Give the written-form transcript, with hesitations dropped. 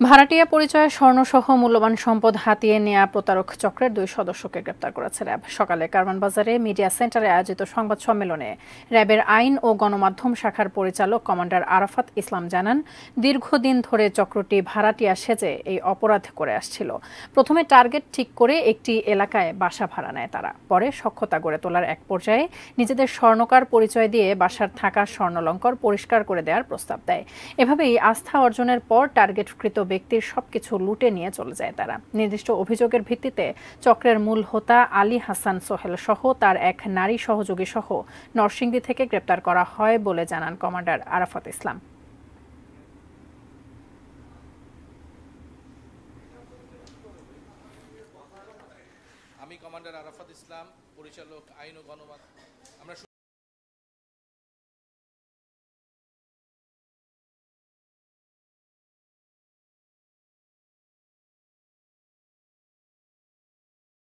ভাড়াটিয়া পরিচয়ে স্বর্ণসহ মূল্যবান সম্পদ হাতিয়ে নেয়া প্রতারক চক্রের 2 সদস্যকে গ্রেপ্তার করেছে র্যাব। সকালে কারওয়ানবাজারে মিডিয়া সেন্টারে আয়োজিত সংবাদ সম্মেলনে র্যাবের আইন ও গণমাধ্যম শাখার পরিচালক কমান্ডার আরাফাত ইসলাম জানান, দীর্ঘদিন ধরে চক্রটি ভাড়াটিয়া সেজে এই অপরাধ করে আসছিল। প্রথমে টার্গেট ঠিক করে একটি এলাকায় বাসা ভাড়া নেয় তারা। পরে সখ্যতা গড়ে তোলার এক পর্যায়ে নিজেদের স্বর্ণকার পরিচয় দিয়ে বাসার থাকা স্বর্ণালঙ্কার পরিষ্কার করে দেওয়ার প্রস্তাব দেয়। এভাবেই আস্থা অর্জনের পর টার্গেটকৃত ব্যক্তির সবকিছু লুটে নিয়ে চলে যায় তারা। নির্দিষ্ট অভিযোগের ভিত্তিতে চক্রের মূল হোতা আলী হাসান সোহেল সহ তার এক নারী সহযোগী সহ নরসিংদী থেকে গ্রেপ্তার করা হয় বলে জানান কমান্ডার আরাফাত ইসলাম। আমি কমান্ডার আরাফাত ইসলাম, পরিচালক আইন ও গণমাধ্যম।